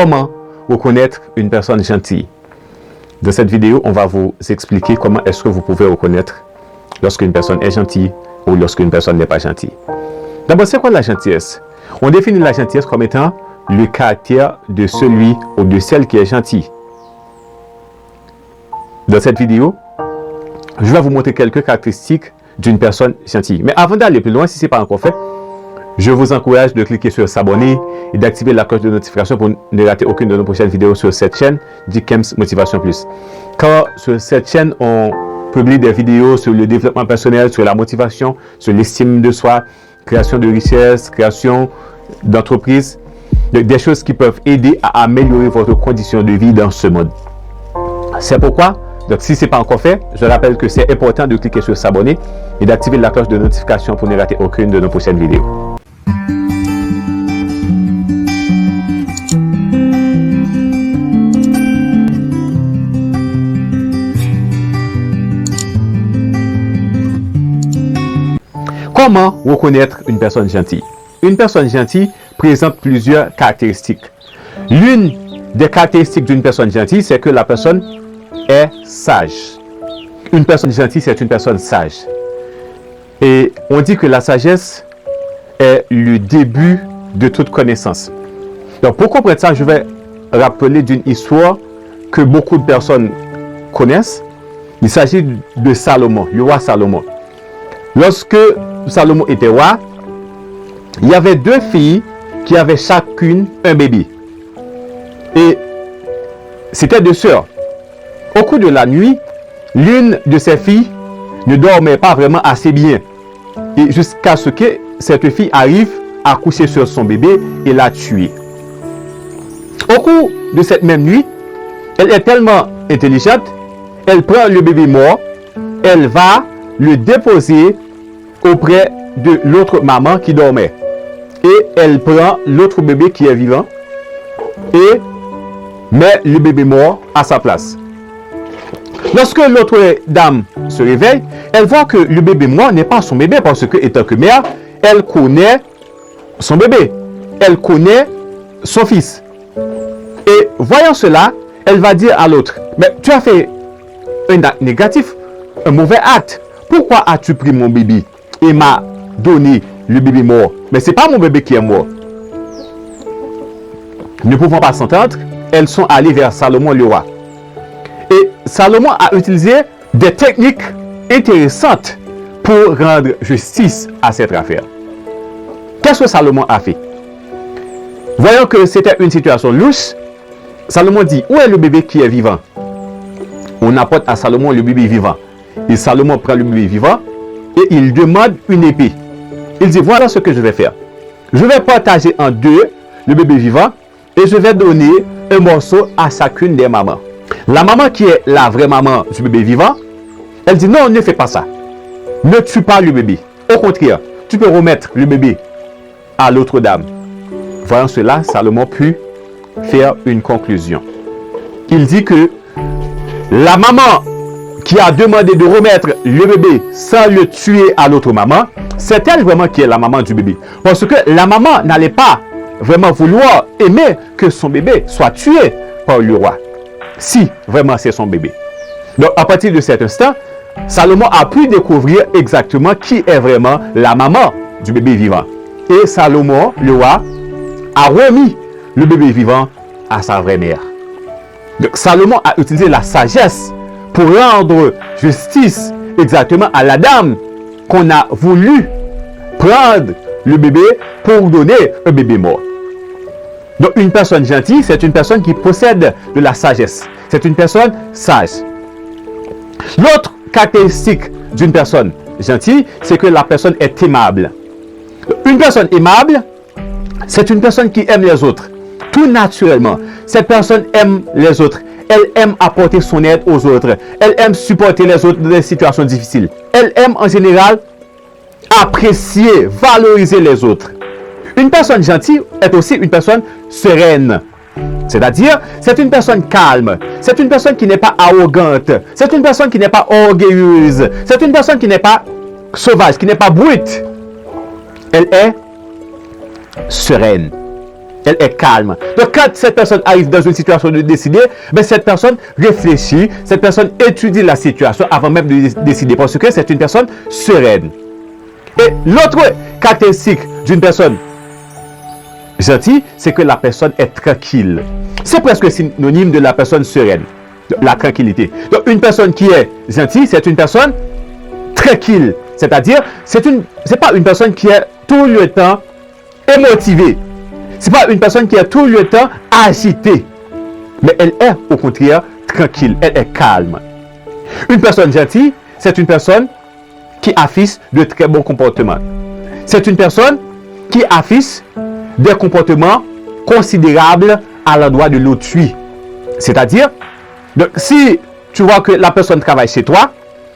Comment reconnaître une personne gentille? Dans cette vidéo, on va vous expliquer comment est-ce que vous pouvez reconnaître lorsqu'une personne est gentille ou lorsqu'une personne n'est pas gentille. D'abord, c'est quoi la gentillesse? On définit la gentillesse comme étant le caractère de celui ou de celle qui est gentil. Dans cette vidéo, je vais vous montrer quelques caractéristiques d'une personne gentille. Mais avant d'aller plus loin, si ce n'est pas encore fait, je vous encourage de cliquer sur s'abonner et d'activer la cloche de notification pour ne rater aucune de nos prochaines vidéos sur cette chaîne, Dikems Motivation Plus. Car sur cette chaîne, on publie des vidéos sur le développement personnel, sur la motivation, sur l'estime de soi, création de richesse, création d'entreprise, des choses qui peuvent aider à améliorer votre condition de vie dans ce monde. C'est pourquoi, donc si ce n'est pas encore fait, je rappelle que c'est important de cliquer sur s'abonner et d'activer la cloche de notification pour ne rater aucune de nos prochaines vidéos. Comment reconnaître une personne gentille? Une personne gentille présente plusieurs caractéristiques. L'une des caractéristiques d'une personne gentille, c'est que la personne est sage. Une personne gentille, c'est une personne sage. Et on dit que la sagesse est le début de toute connaissance. Donc pour comprendre ça, je vais rappeler d'une histoire que beaucoup de personnes connaissent. Il s'agit de Salomon, le roi Salomon. Lorsque Salomon était roi, il y avait deux filles qui avaient chacune un bébé. Et c'était deux sœurs. Au cours de la nuit, l'une de ces filles ne dormait pas vraiment assez bien. Et jusqu'à ce que cette fille arrive à coucher sur son bébé et la tuer. Au cours de cette même nuit, elle est tellement intelligente, elle prend le bébé mort, elle va le déposer auprès de l'autre maman qui dormait. Et elle prend l'autre bébé qui est vivant et met le bébé mort à sa place. Lorsque l'autre dame se réveille, elle voit que le bébé mort n'est pas son bébé parce que, étant que mère, elle connaît son bébé. Elle connaît son fils. Et voyant cela, elle va dire à l'autre, mais tu as fait un acte négatif, un mauvais acte. Pourquoi as-tu pris mon bébé et m'a donné le bébé mort? Mais ce n'est pas mon bébé qui est mort. Ne pouvant pas s'entendre, elles sont allées vers Salomon le roi. Et Salomon a utilisé des techniques intéressantes pour rendre justice à cette affaire. Qu'est-ce que Salomon a fait? Voyant que c'était une situation louche, Salomon dit, où est le bébé qui est vivant? On apporte à Salomon le bébé vivant. Et Salomon prend le bébé vivant et il demande une épée. Il dit, voilà ce que je vais faire. Je vais partager en deux le bébé vivant et je vais donner un morceau à chacune des mamans. La maman qui est la vraie maman du bébé vivant, elle dit, non, ne fais pas ça. Ne tue pas le bébé. Au contraire, tu peux remettre le bébé à l'autre dame. Voyant cela, Salomon put faire une conclusion. Il dit que la maman qui a demandé de remettre le bébé sans le tuer à l'autre maman, c'est elle vraiment qui est la maman du bébé. Parce que la maman n'allait pas vraiment vouloir aimer que son bébé soit tué par le roi. Si vraiment c'est son bébé. Donc à partir de cet instant, Salomon a pu découvrir exactement qui est vraiment la maman du bébé vivant. Et Salomon, le roi, a remis le bébé vivant à sa vraie mère. Donc Salomon a utilisé la sagesse pour rendre justice exactement à la dame qu'on a voulu prendre le bébé pour donner un bébé mort. Donc une personne gentille, c'est une personne qui possède de la sagesse. C'est une personne sage. L'autre caractéristique d'une personne gentille, c'est que la personne est aimable. Une personne aimable, c'est une personne qui aime les autres. Tout naturellement, cette personne aime les autres. Elle aime apporter son aide aux autres. Elle aime supporter les autres dans des situations difficiles. Elle aime en général apprécier, valoriser les autres. Une personne gentille est aussi une personne sereine. C'est-à-dire, c'est une personne calme. C'est une personne qui n'est pas arrogante. C'est une personne qui n'est pas orgueilleuse. C'est une personne qui n'est pas sauvage, qui n'est pas brute. Elle est sereine. Elle est calme. Donc, quand cette personne arrive dans une situation de décider, ben, cette personne réfléchit, cette personne étudie la situation avant même de décider parce que c'est une personne sereine. Et l'autre caractéristique d'une personne gentille, c'est que la personne est tranquille. C'est presque synonyme de la personne sereine, de la tranquillité. Donc, une personne qui est gentille, c'est une personne tranquille. C'est-à-dire, c'est pas une personne qui est tout le temps émotivée. C'est pas une personne qui est tout le temps agitée. Mais elle est au contraire tranquille, elle est calme. Une personne gentille, c'est une personne qui affiche de très bons comportements. C'est une personne qui affiche des comportements considérables à l'endroit de l'autrui. C'est-à-dire, si tu vois que la personne travaille chez toi,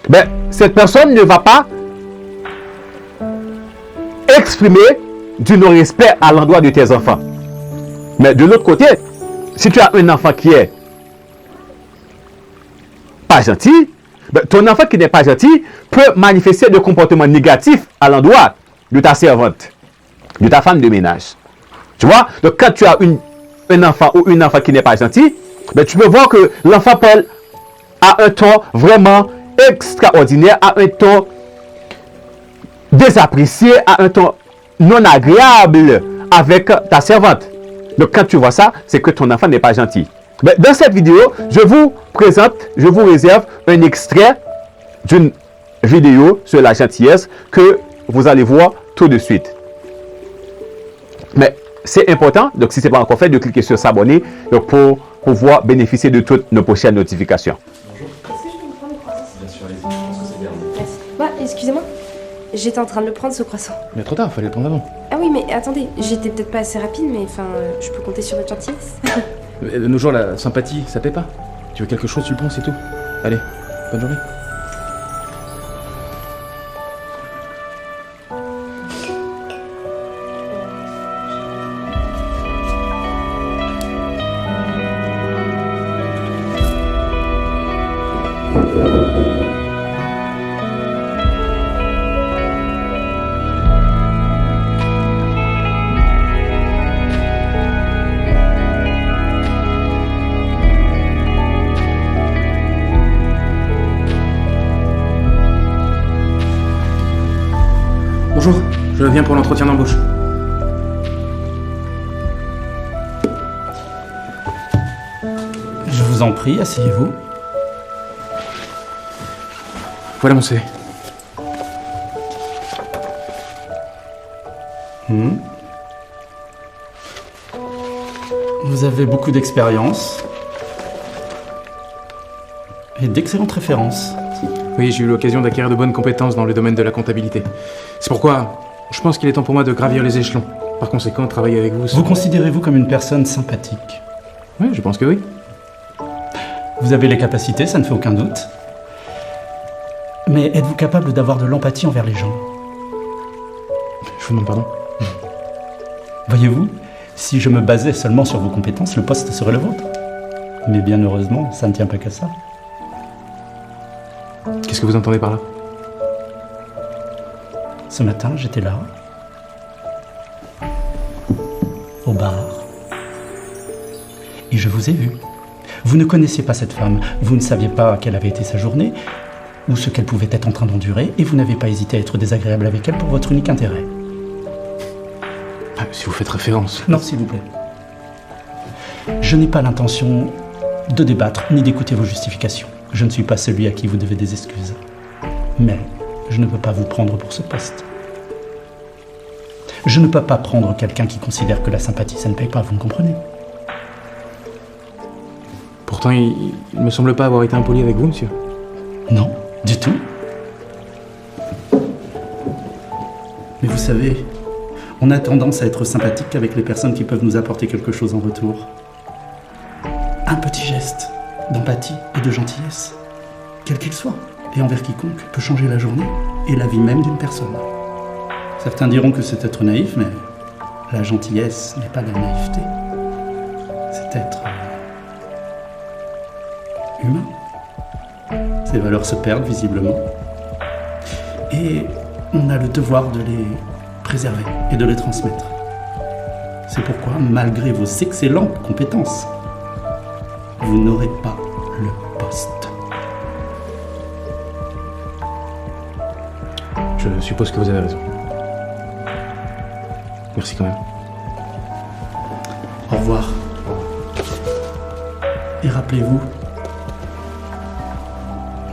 ben, cette personne ne va pas exprimer du non-respect à l'endroit de tes enfants. Mais de l'autre côté, si tu as un enfant qui est pas gentil, ben, ton enfant qui n'est pas gentil peut manifester des comportements négatifs à l'endroit de ta servante, de ta femme de ménage. Tu vois? Donc quand tu as un enfant ou une enfant qui n'est pas gentil, ben, tu peux voir que l'enfant parle à un ton vraiment extraordinaire, à un ton désapprécié, à un ton non agréable avec ta servante. Donc quand tu vois ça, c'est que ton enfant n'est pas gentil. Mais dans cette vidéo, je vous réserve un extrait d'une vidéo sur la gentillesse que vous allez voir tout de suite. Mais c'est important, donc si ce n'est pas encore fait, de cliquer sur s'abonner pour pouvoir bénéficier de toutes nos prochaines notifications. Bonjour. Est-ce que je peux vous prendre le croissant? Bien sûr, allez-y, je pense que c'est bien. Merci. Ouais, excusez-moi. J'étais en train de le prendre ce croissant. Mais trop tard, fallait le prendre avant. Ah oui, mais attendez, j'étais peut-être pas assez rapide, mais enfin, je peux compter sur votre gentillesse. De nos jours, la sympathie, ça paie pas. Tu veux quelque chose, tu le prends, c'est tout. Allez, bonne journée. Bonjour, je viens pour l'entretien d'embauche. Je vous en prie, asseyez-vous. Voilà mon CV. Vous avez beaucoup d'expérience et d'excellentes références. Oui, j'ai eu l'occasion d'acquérir de bonnes compétences dans le domaine de la comptabilité. C'est pourquoi je pense qu'il est temps pour moi de gravir les échelons. Par conséquent, travailler avec vous... Vous considérez-vous comme une personne sympathique? Oui, je pense que oui. Vous avez les capacités, ça ne fait aucun doute. Mais êtes-vous capable d'avoir de l'empathie envers les gens? Je vous demande pardon. Voyez-vous, si je me basais seulement sur vos compétences, le poste serait le vôtre. Mais bien heureusement, ça ne tient pas qu'à ça. Qu'est-ce que vous entendez par là? Ce matin, j'étais là, au bar, et je vous ai vu. Vous ne connaissiez pas cette femme, vous ne saviez pas quelle avait été sa journée, ou ce qu'elle pouvait être en train d'endurer, et vous n'avez pas hésité à être désagréable avec elle pour votre unique intérêt. Ah, si vous faites référence... Non, s'il vous plaît. Je n'ai pas l'intention de débattre ni d'écouter vos justifications. Je ne suis pas celui à qui vous devez des excuses. Mais je ne peux pas vous prendre pour ce poste. Je ne peux pas prendre quelqu'un qui considère que la sympathie, ça ne paye pas, vous me comprenez? Pourtant, il me semble pas avoir été impoli avec vous, monsieur. Non, du tout. Mais vous savez, on a tendance à être sympathique avec les personnes qui peuvent nous apporter quelque chose en retour. Un petit geste d'empathie et de gentillesse, quel qu'il soit, et envers quiconque, peut changer la journée et la vie même d'une personne. Certains diront que c'est être naïf, mais la gentillesse n'est pas la naïveté. C'est être humain. Ces valeurs se perdent visiblement. Et on a le devoir de les préserver et de les transmettre. C'est pourquoi, malgré vos excellentes compétences, vous n'aurez pas le poste. Je suppose que vous avez raison. Merci quand même. Au revoir. Et rappelez-vous,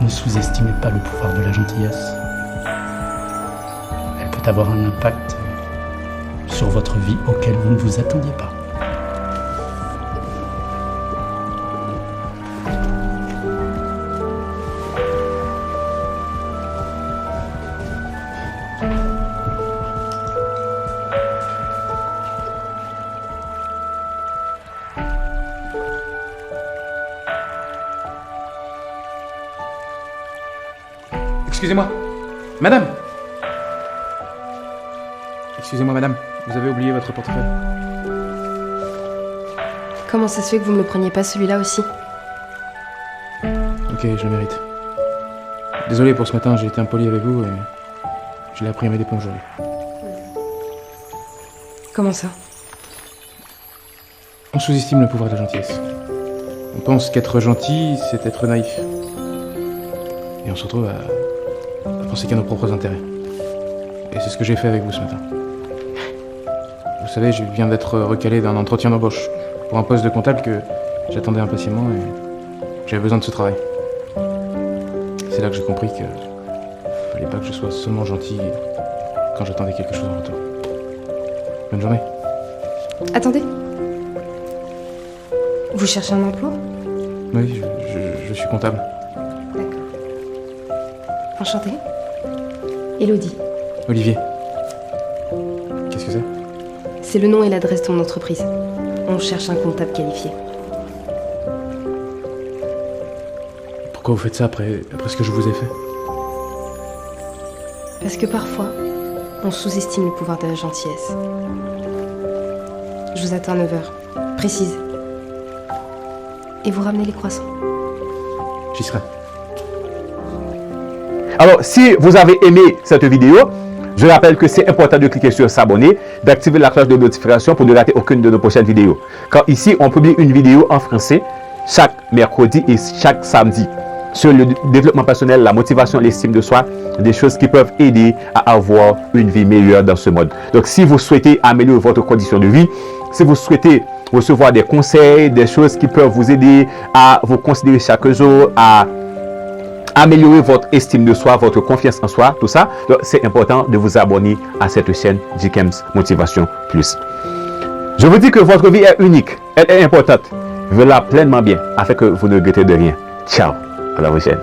ne sous-estimez pas le pouvoir de la gentillesse. Elle peut avoir un impact sur votre vie auquel vous ne vous attendiez pas. Excusez-moi. Madame. Excusez-moi, madame. Vous avez oublié votre portefeuille. Comment ça se fait que vous me le preniez pas celui-là aussi? Ok, je le mérite. Désolé pour ce matin, j'ai été impoli avec vous et je l'ai appris à mes dépens aujourd'hui. Comment ça? On sous-estime le pouvoir de la gentillesse. On pense qu'être gentil, c'est être naïf. Et on se retrouve à penser qu'à nos propres intérêts. Et c'est ce que j'ai fait avec vous ce matin. Vous savez, je viens d'être recalé d'un entretien d'embauche pour un poste de comptable que j'attendais impatiemment et j'avais besoin de ce travail. C'est là que j'ai compris qu'il fallait pas que je sois seulement gentil quand j'attendais quelque chose en retour. Bonne journée. Attendez. Vous cherchez un emploi? Oui, je suis comptable. D'accord. Enchantée. Élodie. Olivier. Qu'est-ce que c'est? C'est le nom et l'adresse de mon entreprise. On cherche un comptable qualifié. Pourquoi vous faites ça après ce que je vous ai fait? Parce que parfois, on sous-estime le pouvoir de la gentillesse. Je vous attends à 9h. Précise. Et vous ramenez les croissants. J'y serai. Alors, si vous avez aimé cette vidéo, je rappelle que c'est important de cliquer sur s'abonner, d'activer la cloche de notification pour ne rater aucune de nos prochaines vidéos. Car ici, on publie une vidéo en français chaque mercredi et chaque samedi sur le développement personnel, la motivation, l'estime de soi, des choses qui peuvent aider à avoir une vie meilleure dans ce monde. Donc, si vous souhaitez améliorer votre condition de vie, si vous souhaitez recevoir des conseils, des choses qui peuvent vous aider à vous considérer chaque jour, à améliorer votre estime de soi, votre confiance en soi, tout ça, c'est important de vous abonner à cette chaîne Jkems Motivation Plus. Je vous dis que votre vie est unique, elle est importante. Vivez-la pleinement bien afin que vous ne regrettez de rien. Ciao, à la prochaine.